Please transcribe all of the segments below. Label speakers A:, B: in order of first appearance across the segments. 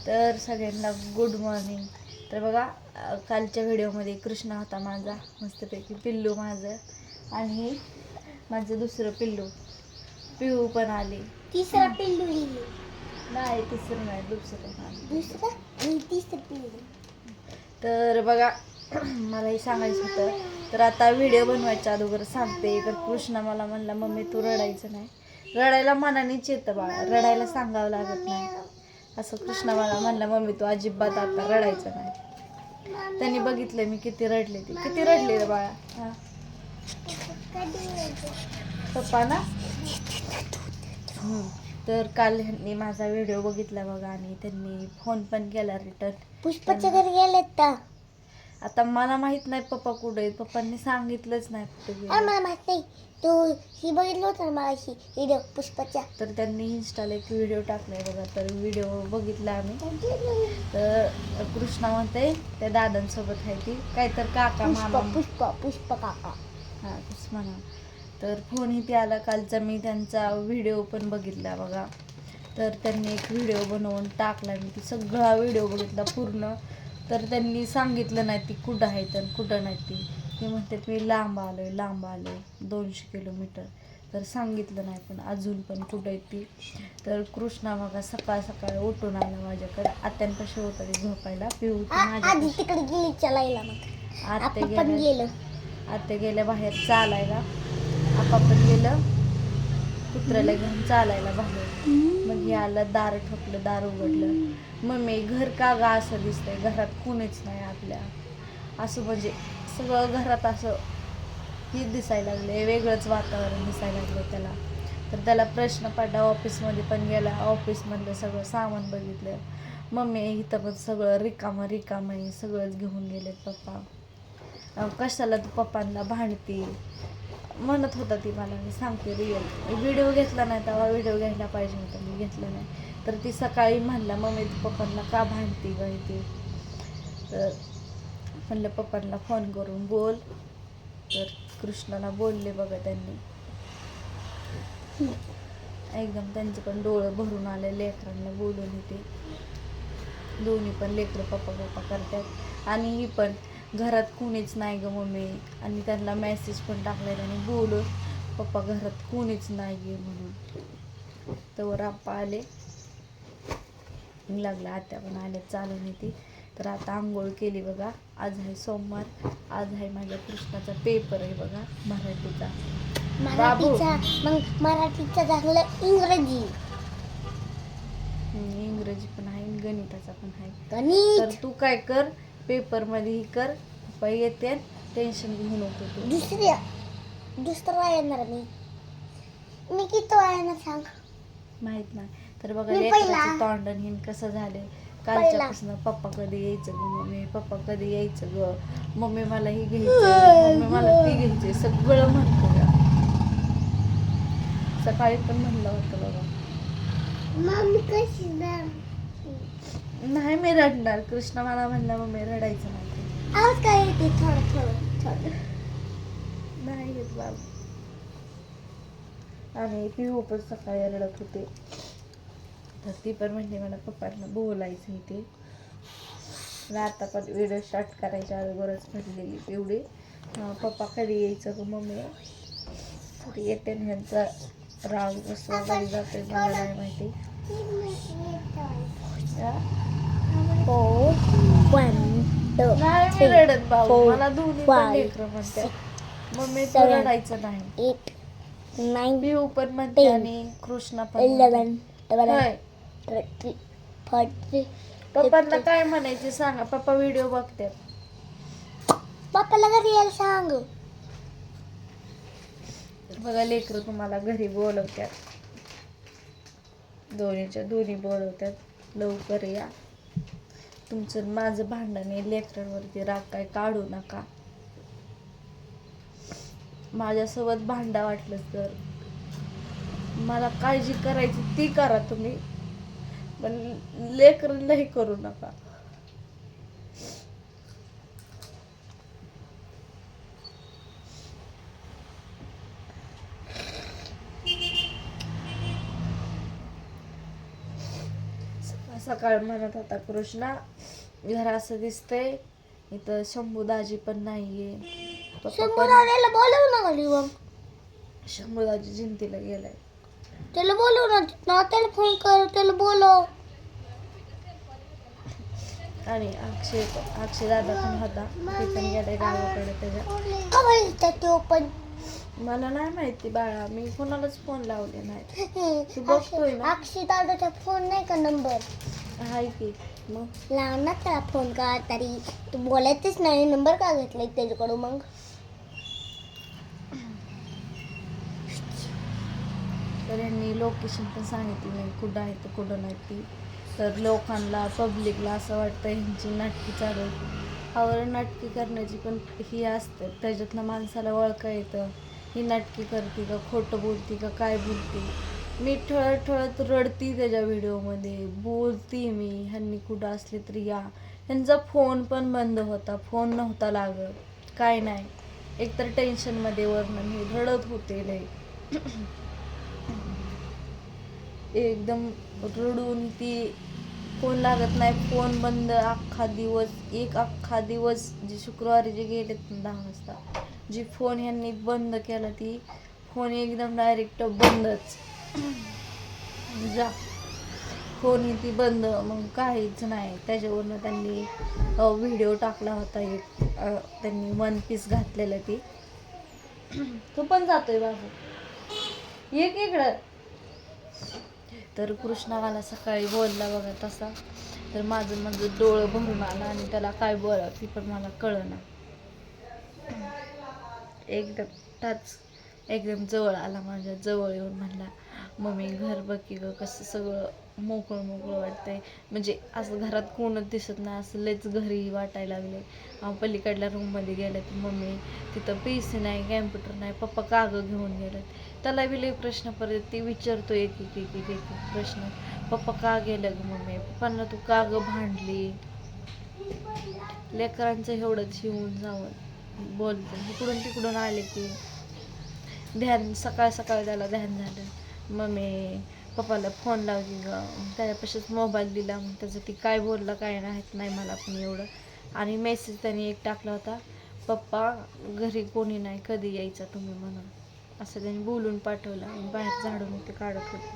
A: तर सगळ्यांना good morning. तर बघा कालच्या व्हिडिओमध्ये कृष्णा होता माझा मस्तपैकी, पिल्लू माझं, आणि माझं दुसरं पिल्लू पिहू पण आले.
B: तिसरा पिल्लू
A: नाही, तिसरं नाही, दुसरं
B: आणि तिसरं पिल्लू.
A: तर बघा मला हे सांगायचं होतं. तर आता व्हिडिओ बनवायच्या अगोदर सांगते. तर कृष्णा मला म्हणला, मम्मी तू रडायचं नाही. रडायला मनानेच येतं बाळा, रडायला सांगावं लागत नाही. असं कृष्णा मला म्हणला, मम्मी तू अजिबात आता रडायचं नाही. त्यांनी बघितलं मी किती रडले, ते किती रडले रे बाळा. हा पप्पा ना. तर काल ह्यांनी माझा व्हिडिओ बघितला बघा, आणि त्यांनी फोन पण केला रिटर्न.
B: पुष्पाच्या घरी गेलेत का?
A: आता मला माहित नाही पप्पा कुठे आहेत. पप्पांनी सांगितलंच नाही कुठे गेले.
B: मला माहित नाही. तू ही बघितलं होतं ना मला व्हिडिओ पुष्पाच्या.
A: तर त्यांनी इन्स्टाला एक व्हिडिओ टाकलाय बघा. तर व्हिडिओ बघितला आम्ही. तर कृष्णा म्हणते त्या दादांसोबत आहे ती, काय तर काका मामा.
B: पुष्पा काका.
A: हा तस म्हणा. तर फोन इथे आला कालचा, मी त्यांचा व्हिडिओ पण बघितला बघा. तर त्यांनी एक व्हिडिओ बनवून टाकला, मी ती सगळा व्हिडिओ बघितला पूर्ण. तर त्यांनी सांगितलं नाही ती कुठं आहे तर कुठं नाही ती म्हणतात मी लांब आलोय 200 किलोमीटर. तर सांगितलं नाही पण अजून पण कुठं आहे ती. तर कृष्णा बघा सकाळ सकाळ उठून आला माझ्याकडे. आत्यांपाशी होता ते झोपायला. पिऊ
B: आधी तिकडे गेली चलायला. मग
A: आत्या गेल्या बाहेर चालायला. आपा पण गेलं कुत्र्याला घेऊन चालायला बाहेर. मग हे आलं, दार ठोकलं, दार उघडलं. मम्मी घर का गा असं दिसतंय, घरात कोणीच नाही आपल्या. असं म्हणजे सगळं घरात असं हे दिसायला लागले, वेगळंच वातावरण दिसायला लागलं त्याला. तर त्याला प्रश्न पडला. ऑफिसमध्ये पण गेला, ऑफिसमधलं सगळं सामान बघितलं. मम्मी इथं पण सगळं रिकामं आहे, सगळंच घेऊन गेलेत पप्पा. कशाला तू पप्पांना भांडती म्हणत होता ती मला. मी सांगते रिअल, व्हिडिओ घेतला नाही तेव्हा व्हिडिओ घ्यायला पाहिजे होता, मी घेतला नाही. तर ती सकाळी म्हणला, मम्मी तू पप्पांना का भांडती गं ते. तर म्हणलं पप्पांना फोन करून बोल. तर कृष्णाला बोलले बघा त्यांनी. एकदम त्यांचे पण डोळं भरून आले लेकरांना बोलून. इथे दोन्ही पण लेकरं पप्पा करतात. आणि ही पण घरात कोणीच नाही ग मम्मी. आणि त्यांना मेसेज पण टाकलाय त्यांनी बोलून, पप्पा घरात कोणीच नाही गे म्हणून. तर आप्पा आले लागला, आत्या पण आल्या चालून येते. तर आता आंघोळ केली बघा. आज आहे सोमवार, आज आहे माझ्या कृष्णाचा पेपर आहे बघा, मराठीचा.
B: मग मराठीचा झालं
A: इंग्रजी पण आहे, गणिताचा पण आहे.
B: गणित.
A: तर तू काय कर, पेपर मध्ये ही कर, पप्पा येते, टेन्शन घेऊ नको तू.
B: दुसरा येणार मी किती येणार सांग.
A: माहित नाही. तर बघा लेकराचं तोंडण हिन कसं झाले कालच्यापासून. पप्पा कधी यायचं ग मम्मी, पप्पा कधी यायचं ग मम्मी, मला ही घ्यायचं, मम्मी मला ती घ्यायचे, सगळं म्हणतो का. सकाळी पण म्हणलं होतं बघा.
B: मम्मी कशी
A: नाही मी रडणार. कृष्णा मला म्हणला मम्मी रडायचं नाही.
B: आज काय येते थोडं
A: नाही येत बाबा. आणि पिहू पण सकाळी रडत होते. तर ती पण म्हणते मला पप्पांना बोलायचं इथे. आता पण व्हिडिओ स्टार्ट करायच्या अगोदरच म्हणलेली पिवडी, पप्पा कधी यायचं ग मम्मी. तर येते ह्यांचा राग बसवा कधी जातोय मला नाही माहिती. नाही मी रडत भाऊ, मला दोन्ही पण लेकरं म्हणतात मम्मी तू रडायचं नाही. पिहू पण म्हणते आणि कृष्णा पण. पप्पांना काय म्हणायचे सांगा, पप्पा व्हिडिओ बघतात.
B: पप्पाला घरी यायला सांग.
A: बघा लेकरं तुम्हाला घरी बोलवतात, दोन्हीच्या दोन्ही बोलवतात, लवकर या. तुमचं माझं भांडण आहे, लेकरांवरती राग काय काढू नका. माझ्यासोबत भांडा वाटलं तर मला काळजी करायची ती करा तुम्ही, पण लेकरांनाही करू नका. सकाळ म्हणत होता कृष्णा घर असं दिसतंय इथं शंभू दाजी पण नाहीये. पप्पा
B: शंभू
A: पण
B: दादाला बोलव ना घरी मग.
A: शंभू दाजी जिंतीला गेलाय.
B: त्याला बोलव ना त्याला फोन कर त्याला बोलव.
A: आणि अक्षय दादा पण होता ते पण गेलाय गावाकडे त्याच्या.
B: का बरं इथं तो पण
A: मला नाही माहिती बाळा, मी कोणालाच फोन लावले नाही. तू बघतोय ना?
B: अक्षय दादाचा फोन नाही का नंबर
A: हाय की मग
B: लाव ना त्याला फोन का तरी. तू बोलायचंच नाही नंबर का घेतलाय त्याच्याकडून मग.
A: तर यांनी लोकेशन पण सांगितली नाही कुठं आहे तर कुठं नाही ती. तर लोकांना पब्लिकला असं वाटतं ह्यांची नाटकी चालू आहे. आवर नाटकी करण्याची पण ही असते, त्याच्यातनं माणसाला ओळखा येतं ही नाटकी करते का खोटं बोलती का काय बोलते. मी ठळत ठळत रडती त्याच्या व्हिडिओमध्ये, बोलती मी ह्यांनी कुठं असले तरी या. ह्यांचा फोन पण बंद होता, फोन नव्हता लागत काय नाही. एकतर टेन्शनमध्ये वरनं मी रडत होते लय. एकदम रडून ती फोन लागत नाही, फोन बंद अख्खा दिवस जे शुक्रवारी जे गेलेत 10 वाजता जी फोन ह्यांनी बंद केला ती फोन एकदम डायरेक्ट बंदच. जा फोन ती बंद, मग काहीच नाही. त्याच्यावरनं त्यांनी व्हिडिओ टाकला होता एक, त्यांनी वन पीस घातलेलं ती. तू पण जातोय बाबू एक इकडं. तर कृष्णा मला सकाळी बोलला बघा तसा, तर माझं डोळं भरून आलं आणि त्याला काय बोलावं ती पण मला कळना. एकदम जवळ आला, माझ्या जवळ येऊन म्हणला मम्मी घर बघ की गं कसं सगळं मोकळं मोकळं वाटतंय. म्हणजे असं घरात कोणच दिसत नाही असं लयच घरी वाटायला लागले. पलीकडल्या रूममध्ये गेले तर मम्मी तिथं PC नाही कॅम्प्युटर नाही, पप्पा कागद घेऊन गेलेत. त्याला बी लय प्रश्न परत ती विचारतो एक प्रश्न, पप्पा का गेलं ग मम्मी, पप्पांना तू का ग भांडली. लेकरांचं एवढंच येऊन जाऊन बोलते. इकडून तिकडून आले की ध्यान सकाळ त्याला ध्यान झालं, मम्मी पप्पाला फोन लावली ग, त्याच्यापाशीच मोबाईल दिला. मग त्याचं ती काय बोलला काय नाही मला पण एवढं. आणि मेसेज त्याने एक टाकला होता, पप्पा घरी कोणी नाही कधी यायचा तुम्ही म्हणून, असं त्यांनी बोलून पाठवलं. आणि बाहेर झाडून ते काढत होते.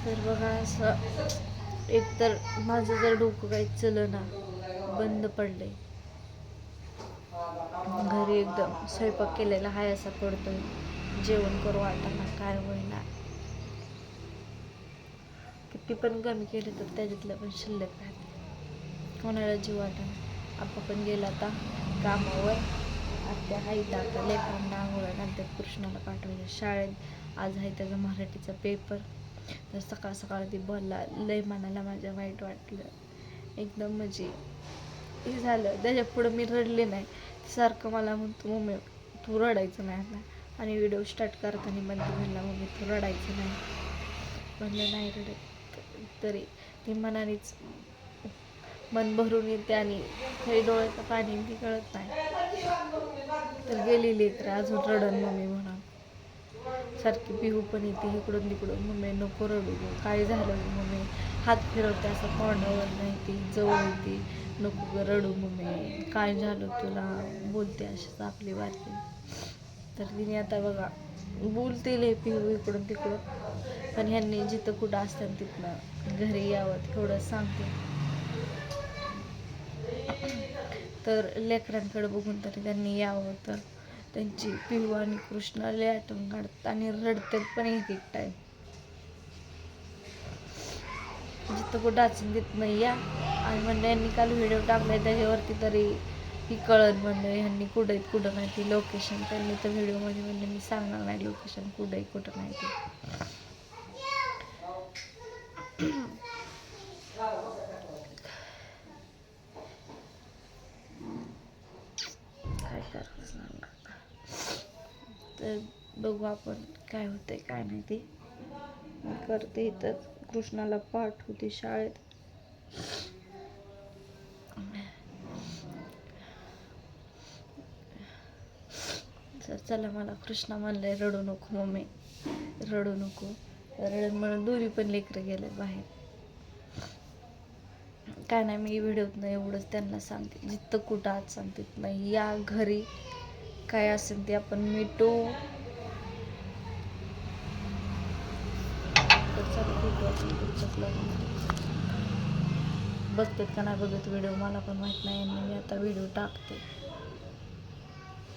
A: तर बघा असं एकतर माझं जर डोकं काही चलना बंद पडलंय. घरी एकदम स्वयंपाक केलेला हाय असा पडतोय, जेवण करू वाटाणा काय होईना. किती पण कमी केले तर त्याच्यातलं पण शिल्लक राहते, कोणाला जीव वाटाणा. आप्पा पण गेला आता कामावर, आत्या हाईत आता लेकरांना आंघोळ्या घालतात. कृष्णाला पाठवायचं शाळेत, आज आहे त्याचा मराठीचा पेपर. तर सकाळ ती बोलला, लय मनाला माझ्या वाईट वाटलं एकदम. म्हणजे हे झालं त्याच्या पुढं मी रडले नाही. सारखं मला म्हणतो मम्मी तू रडायचं नाही ना, आणि व्हिडिओ स्टार्ट करताना म्हणला मम्मी तू रडायचं नाही. म्हणलं नाही रडत, तरी ती मनानेच मन भरून येते आणि काही डोळ्याचं पाणी ती कळत नाही. तर गेलेली तर अजून रडन मम्मी म्हणून सारखी पिहू पण येते इकडून तिकडून, मम्मी नको रडू काय झालं मम्मी, हात फिरवते असं तोंडावर नाही ती जवळ येते, नको ग रडू मम्मी काय झालं तुला, बोलते अशीच आपली बारकी. तर तिने आता बघा बोलते लय पिहू इकडून तिकडून, पण ह्यांनी जिथं कुठं असतात तिथनं घरी यावं थोडं सांगते. तर लेकरांकडे बघून तरी त्यांनी यावं. तर त्यांची पिहू आणि कृष्णा लय आठवण काढतात आणि रडतात पण एक टाईम. जिथं कुठं असेल तिथनं या. आणि म्हणलं यांनी काल व्हिडिओ टाकलाय त्याच्यावरती तरी ही कळत म्हणलं ह्यांनी कुठं आहेत कुठं नाही ती लोकेशन. त्यांनी तर व्हिडिओमध्ये म्हणलं मी सांगणार नाही लोकेशन कुठं आहे कुठं नाही ते. काय करायचं सांगा. तर बघू आपण काय होतंय काय नाही ते. मी करते इथं कृष्णाला पाठवते शाळेत. तर चला मला कृष्णा म्हणलंय रडू नको मम्मी रडू नको, रडून म्हणून दोन्ही पण लेकरं गेले बाहेर. काय नाही, मी व्हिडिओत नाही एवढंच त्यांना सांगते, जिथं कुठं आज सांगते नाही, या घरी काय असेल ते आपण मिटू. बघतात का नाही बघत व्हिडिओ मला पण माहित नाही, आणि मी आता व्हिडिओ टाकते.